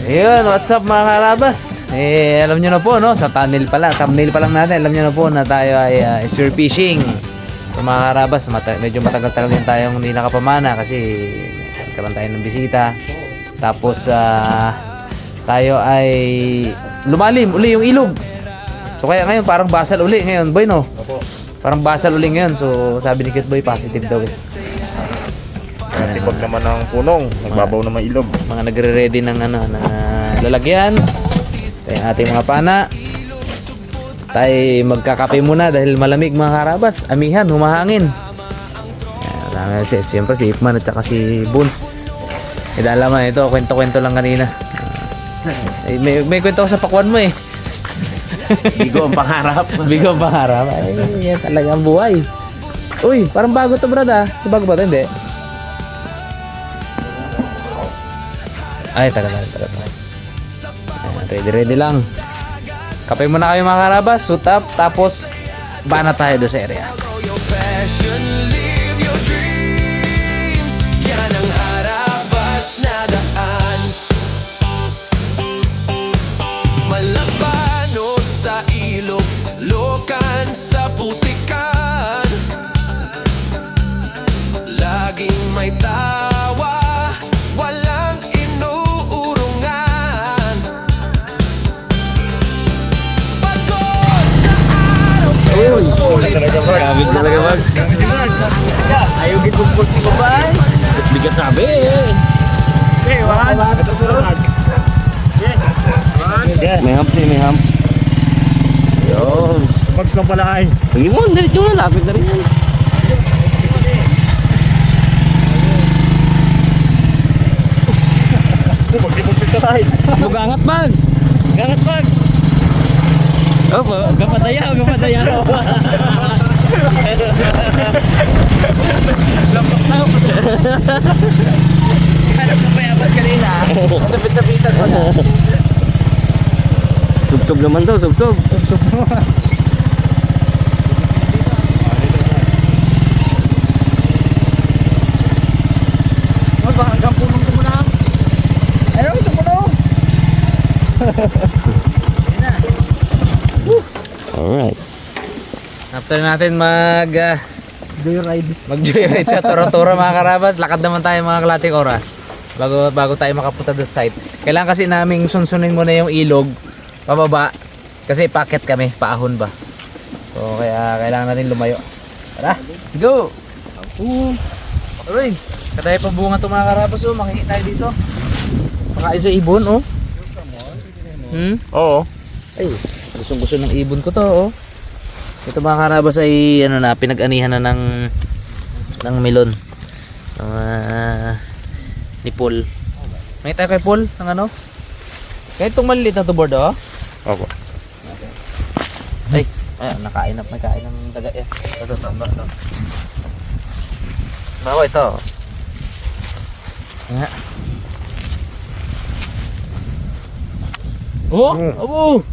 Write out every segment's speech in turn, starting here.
Ayun, what's up mga karabas? Alam nyo na po, no? Sa thumbnail pa lang natin, alam nyo na po na tayo ay spear fishing. So mga karabas, medyo matagal-tagal din tayong hindi nakapamana kasi nagkaroon tayo ng bisita. Tapos tayo ay lumalim uli yung ilog. So kaya ngayon parang basal uli ngayon, boy, no? Parang basal uli ngayon. So sabi ni Kitboy, positive daw eh. Tibag naman ng punong, nagbabaw naman ilog. Mga nagre-ready ng ng lalagyan. Tayo ating mga pana. Tayo magkakape muna dahil malamig mga karabas. Amihan, humahangin. Siyempre si Ipman at saka si Boons. Idalaman ito, kwento-kwento lang kanina. May kwento ko sa pakwan mo eh. Bigo ang pangarap. Bigo ang pangarap. Ay, yan talaga ang buhay. Uy, parang bago to brad ah. Bago ba ito? Hindi. Ay, tagal. Ready lang. Kape muna kayo mga karabas, suit up, tapos bana tayo doon sa area. Yan ang harabas na daan. Malabano sa ilog, lokan sa putikan. Laging may tawa, walang inuurungan. Pagod sa araw pero sulit Grabe talaga mag. Ayaw gitumpog si babae. Bigat sabi eh. May hump siya, may hump. Yun. Bags lang pala ay. Hindi mo, diretso na, lapit na rin yan. Magsipag-pig sa tayo. Magangat bags. Gangat bags. Opo, gapadaya. Lampas na ako. Hanap ko pa yabas kanina. Masapit-sapitan ko na. Subsob naman daw, subsob. Baka hanggang punong ko muna. Ano ito puno? Alright. After natin mag-joyride sa Toro-Toro mga karabas, lakad naman tayo mga kalating oras bago tayo makapunta doon sa site. Kailangan kasi naming sunsunin muna yung ilog pababa kasi packet kami, paahon ba. So kaya kailangan natin lumayo. Tara, let's go! Aroy, katay pa bunga ito mga karabas, oh, makikita tayo dito. Makain sa ibon, oh. Oo. Ay, gusto ng ibon ko to, oh. Ito mga karabas ay pinag-anihan na ng melon. Ni Paul. May tayo kay Paul ng ano? Kahit itong maliliit na to board, oh. Opo. Ay, nakain na, may kain ng daga yan. Ito, tama. Bawa ito. Nga. Oh, abo.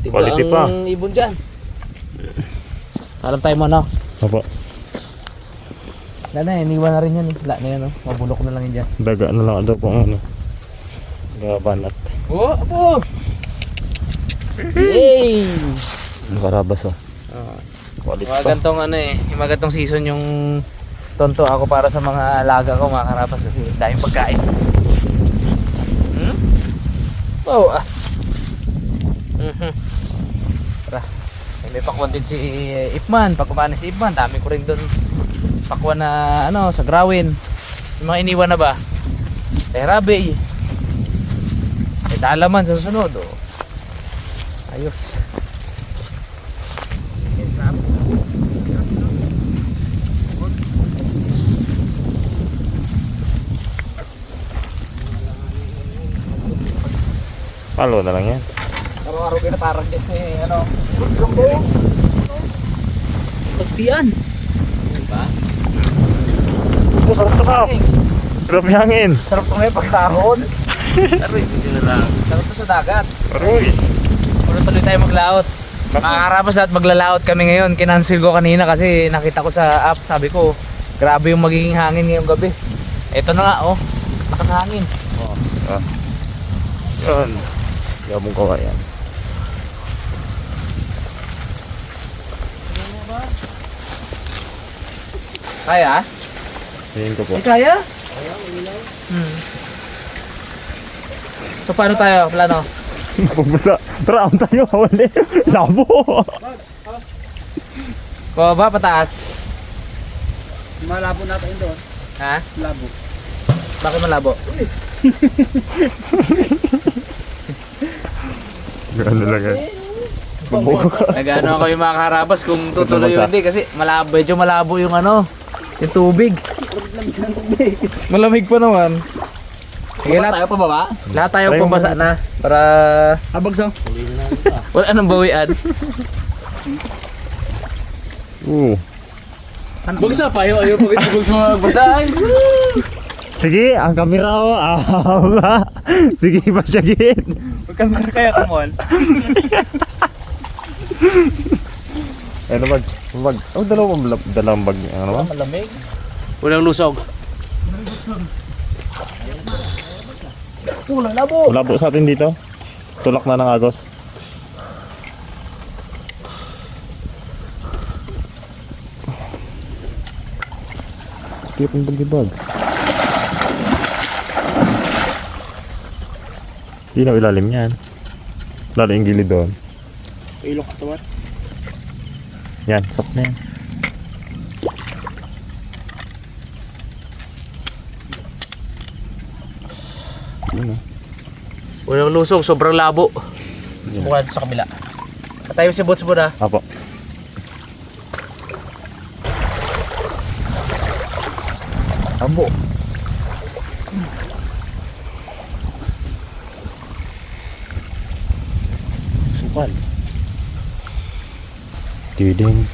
Quality pa. Ang ibon dyan. Alam tayo mo, no? Opo. Wala na, iniwan na rin yan. Wala na yan, no? Mabulok na lang yun dyan. Daga na lang daw po ano. Gabanat. Oh, abo! Yay! Karabas oh. Quality Mga pa. gantong yung mga gantong season yung tonto ako para sa mga alaga ko, mga karabas, kasi daming pagkain. Oh, Tara. May pakwan din si Ipman. Pag kumain si Ipman, dami ko rin doon pakwan na sa grawin. Yung mga iniwan na ba? Terabe. Dalaman sa susunod, oh. Ayos. Palo na lang yan. Araw-araw kinatarag din eh, Pagpian. Diba? Sarap. Sarap yung hangin. Sarap ko ngayon pagkahon. Aroy, hindi na lang. Sarap to sa dagat. Aroy. Tuloy tayo maglaot. Makakarapas at maglalaot kami ngayon. Kinancel ko kanina kasi nakita ko sa app. Sabi ko, grabe yung magiging hangin ngayong gabi. Ito na nga, oh. Lakas hangin. Ah. Yan. Gabong kawayan. Kaya? Tingin ko po. Eh, kaya? So, paano tayo? Plano? Pagbusa. Tara, ang tayo. Hawali. Labo. Pababa, pataas. Malabo natin doon. Ha? Labo. Bakit malabo? Ano lang yan. Nag-ano ako yung mga karabas kung tutuloy o hindi kasi malabo, medyo malabo yung ano, yung tubig. Malamig pa naman. Sige, lahat tayo pababa? Lahat tayo Try mo pabasa na para Abagso. wala nang bawian. Bagsa pa yun, ayaw pag-ibig mo magbasa. Sige, ang kamera ko. Sige, pasyagin. Magkamera kaya, come on. Ano bag? Bag. Oh, dalawang bag niya. Ano ba? Malamig. Walang lusog. Walang labo. Wala po sa atin dito. Tulak na ng agos. Tip ng bags. Hindi na ilalim yan. Lalo yung gilid doon. Ilok ka tuwan. Yan, stop na yan. Yun o. Walang lusog, sobrang labo. Subukan sa kabila. Patayo si Bots muna. Apo. Ambo. Sukal. Tidin,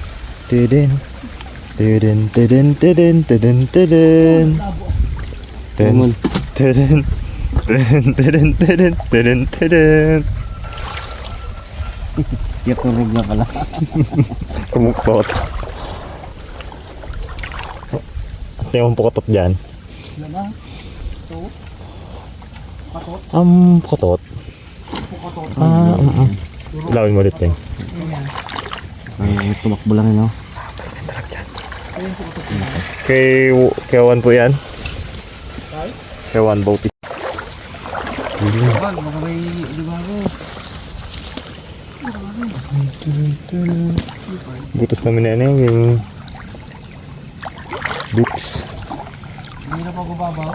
tidin, tidin, tidin, tidin, tidin, tidin. Tidin, tidin, tidin, tidin, tidin, tidin, tidin. Yakurog na pala. Kumuktot. Tingnan mo pukatot dyan. Pukatot. Lawin mo ulit, Ting. Ay, tumakbo lang yun, no? Kay Juan po yan. Kay Juan Bautista. Baka may libago. Butas namin na yan yung books. Hindi na pagbabaw.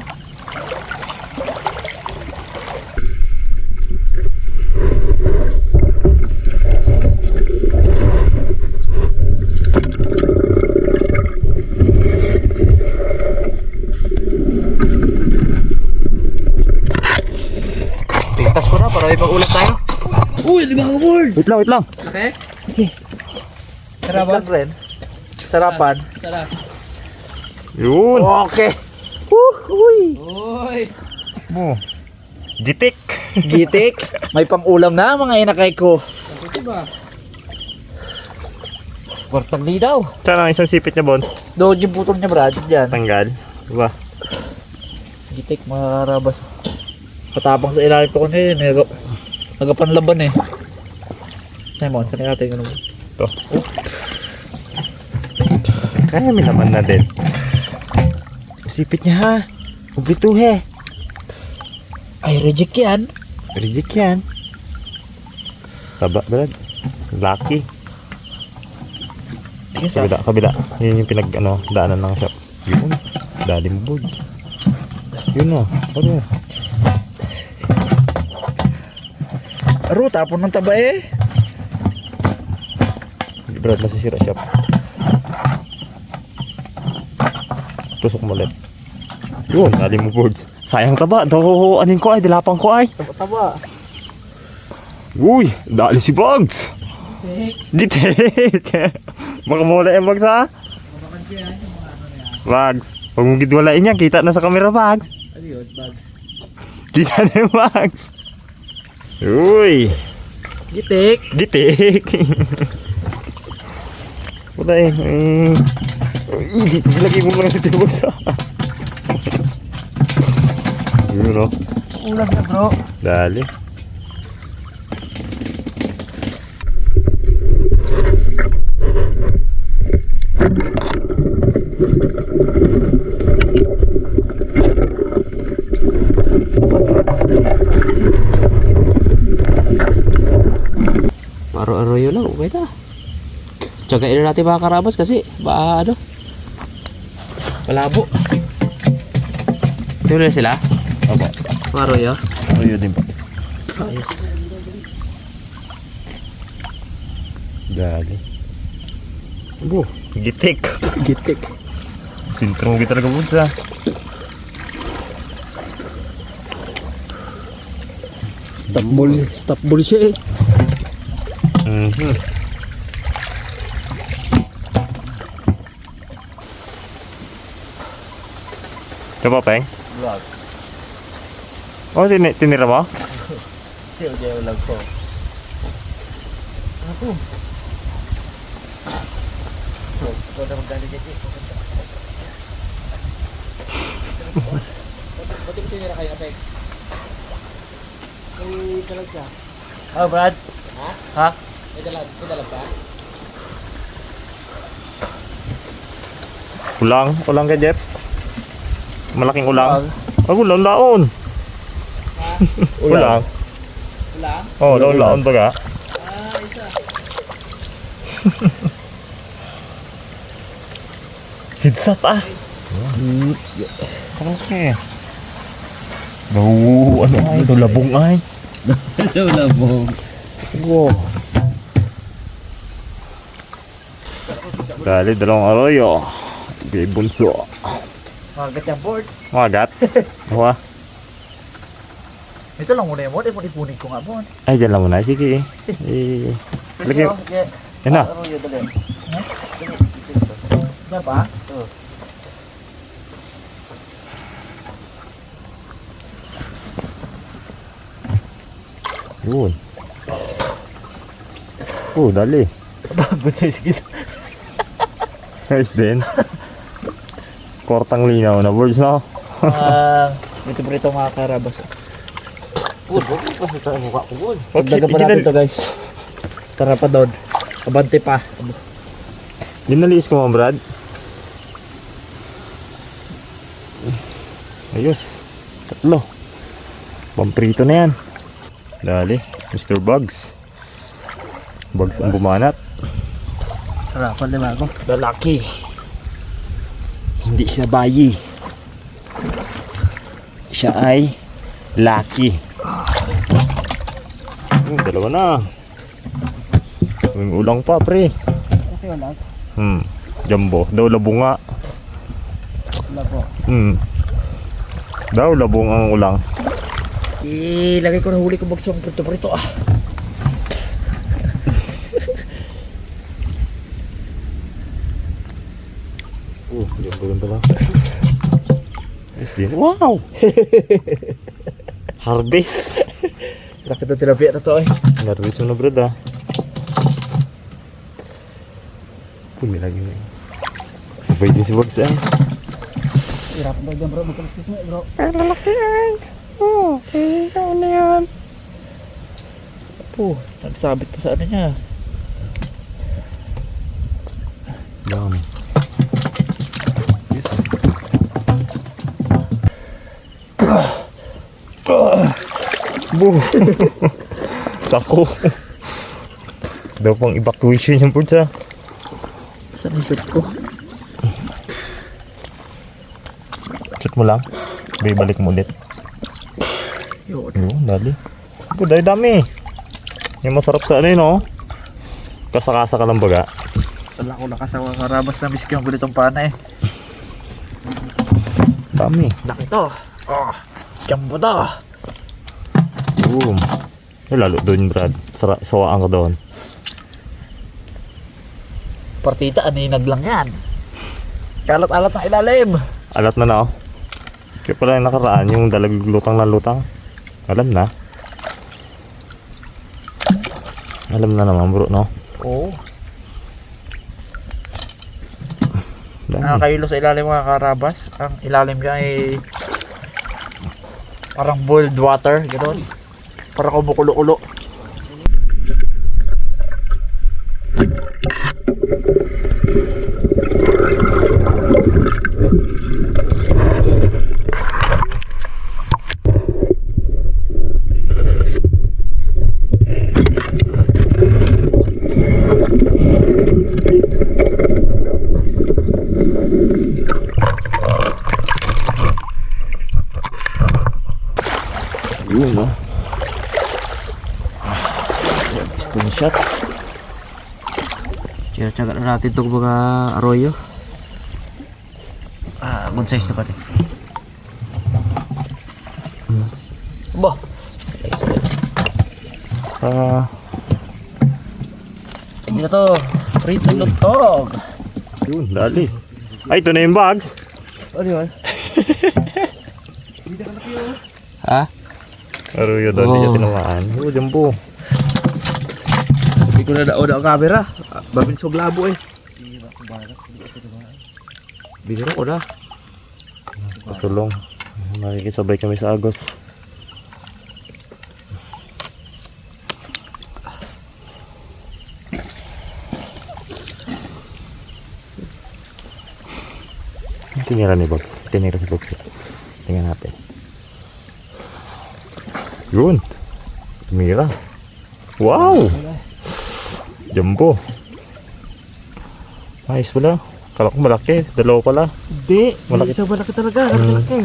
Tingtas ko na para may pag-ulat tayo. Uy, libago board! Wait lang. Okay? Sarapan rin. Sarapan. Sarap. Yun. Okay. Uy! Mo. Gitik. Gitik. May pang-ulam na mga inakay ko. Ito ba? Kwartang lidaw. Saan ang isang sipit niya, Bon? Doon yung putol niya, Brad. Diyan. Tanggal. Diba? Gitik, mga karabas. Patapang sa ilalim ko kanina yun. Nagapanlaban eh. Simon, saan natin yung Ito. Kaya may naman na din. Sipit niya ha. Ubituhe. Ay, reject yan. Reject yan. Taba, Brad. Lucky. Kabila. Yun yung daanan ng shop. Yun. Dali mo, boys. Yun o. Ano? Aro, tapon ng taba eh. Brad, nasisira shop. Tusok mo ulit. Yun, dali mo, boys. Sayang taba. Daw, anin ko ay, dilapang ko ay. Taba. Uy, dali si Bugs. Gitik. Baka mula yung Bugs ha? Bugs. Huwag mong gidwalain yan. Kita na sa camera, Bugs. Ano yun, bag? Kita na yung Bugs. Uy. Gitik. Gitik. Wala eh. Lagi mo lang dito, Bugs ha? Yun o. Ulam na bro. Dali. lang, okay na. Tsagain na natin mga karabas kasi baka ano, malabo. Tingnan na sila. Opo. Maroyo. Maroyo din po. Ayos. Gali. Gitik. Gitik. Sintrong kita talaga po sa. Stop ball siya eh. Ito pa, Peng? Vlog. Oh, tinira mo? Kaya vlog ko. Ako. Ito na magdali dito. Ba't yung tinira kayo, Apex? May dalag siya. Oh, Brad? Ha? Ha? May dalag ba? Ulang ka, Jeff? Malaking ulang? Oh, ulang laon. Ulang? Ulang? Oh, laon baga. Isa. Hidsat ah. Okay. Ano ay? Ito labong ay. Labong. Wow. Dali, dalawang arroyo. Bigay bunso. Magat yung board. Magat. Wah. Ito lang muna yung board. Ipunin ko nga board. Ay, dyan lang muna. Sige. Lagi. Yan na. Ano yun dali? Yan ba? Oo. Yun. Dali. Bago siya sige. Ayos din. Kortang linaw na birds na. Ito prito mga karabas. Huwag pa sa mukha ko board. Okay, Pagdaga pa natin ito guys. Tara pa doon. Abante pa. Dinaliis ko mo, Brad. Ayos. 3. Pamprito na yan. Dali. Mr. Bugs. Bugs ang bumanat. Sarapan din ako. Lalaki. Hindi siya bayi. Siya ay lucky. Dalawa na. May ulang pa, pre. Okay wala. Jumbo. Daw labong nga. Wala po. Daw labong ang ulang. Ilagay ko na huli ko bagsong prito ah. Ganda ba? Yes, din. Wow! Harvest! Rakit na tilapia na to eh. Harvest mo na, Brad, ah. Nilagay na yun. Sabay din si Bugs, ah. Hirap daw dyan bro. Magkalastis mo bro. Ay, lalaki ay. Ikaw na yan. Nagsabit pa sa ano niya. Dami. Tako. Daw pang evacuation yung birds, ah. Saan yung shoot ko? Shoot mo lang. Balik mo ulit. Yun. Yun, dali. Dami. Yung masarap sa ano yun, oh. Kasakasa ka lang baga. Wala ko nakasawa karabas na miski yung gulitong pana eh. Dami. Laki to. Oh, jumbo to. Boom. Eh, lalo doon, Brad. Sawaan ka doon. Partita, aninag lang yan. Kalat-alat na ilalim. Alat na na, oh. Kaya pala yung nakaraan, yung dalag lutang na lutang. Alam na. Alam na naman, bro, no? Oo. Dami. Nakakahilo sa ilalim mga karabas. Ang ilalim niya ay parang boiled water, gano'n. Parang kumukulo-kulo. Tsaga na natin itong mga arroyo. Good size na pati. Ba? Hindi na to. Prito lutog. Yun, dali. Ay, ito na yung bags. Ano yun? Ha? Aruyo daw, di niya tinamaan. Oh, jumbo. Hindi ko na daon ang camera. Babil sa blabo eh. Bigyan ko na. Pasulong. Makikisabay kami sa Agos. Tinira ni Box. Tinira si Box. Tingnan natin. Yun. Tumira. Wow! Jumbo. Ayos pala. Kala ko malaki. Dalawa pala. Hindi. Malaki. Isang malaki talaga. Malaki.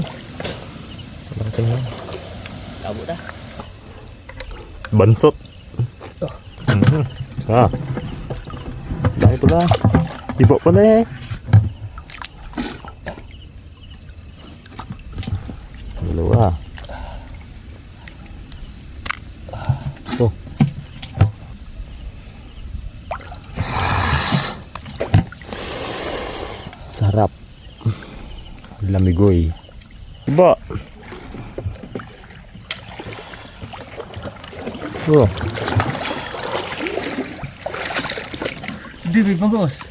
Malaki na. Labo na. Bansot. Ah. Dahil pala. Iba pala eh. Dalawa. Oh. Sarap. Lamigoy. Iba. Oh. Hindi, may bangos.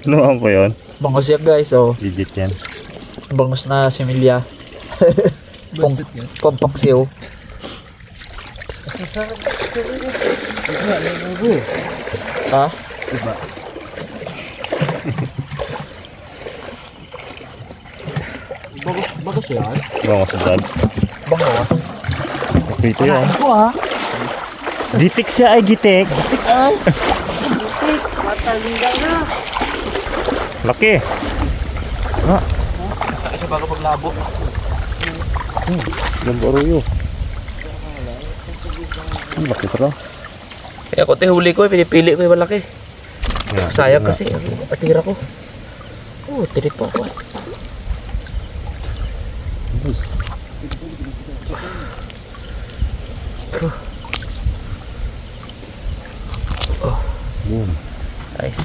Ano ang po yun? Bangos yan guys, oh. Legit yan. Bangos na similya. Pampaksiw. Ha? Diba? Bagos yan. Bangos sa dad. Bangos. Ito yun. Ano ko ha? Gitik siya ay gitik. Ay! Matalinda na. Laki. Basta isa bago paglabo. Yan baruyo. Laki pala. Kaya ako huli ko, pinipili ko yung malaki. Sayang kasi, atira ko. Oh, tirik pa ako. Boom. Nice.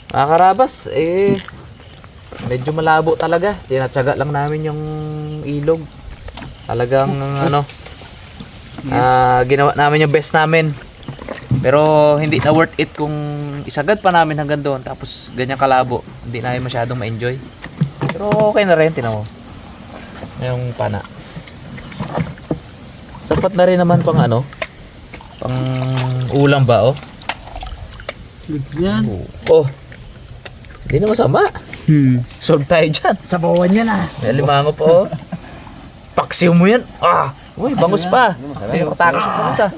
Mga karabas, medyo malabo talaga. Tinatsaga lang namin yung ilog. Talagang ginawa namin yung best namin. Pero hindi na worth it kung isagad pa namin hanggang doon. Tapos ganyan kalabo. Hindi namin masyadong ma-enjoy. Pero okay na rin, tinan mo. Yung pana. Sapat na rin naman pang pang ulam ba, oh. Goods yan. Oh. Hindi na masama. Solve tayo dyan. Sabawan yan ah. May alimango po. Paksiw mo yan. Ah! Uy, bangus pa. Sino takot sa bangus ah.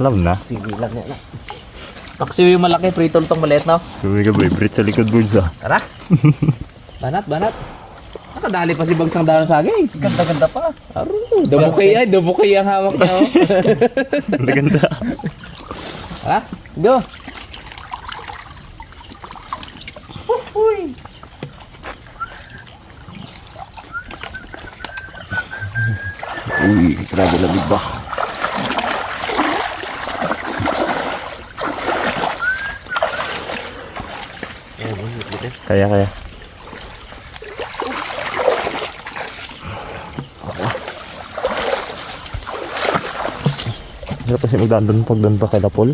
Alam na. Paksiw yung malaki, prito itong maliit, no? Suwi ka vibrate sa likod boards ah. Tara. Banat, banat. Nakadali pa si Bags ng dahon saging. Ganda-ganda pa. Aro, dabukay ang hawak niya, oh. Ganda. Ha? Go. Uy, grabe lamig ba? Kaya. Hirap kasi magdaan doon pag doon pa kay Lapol.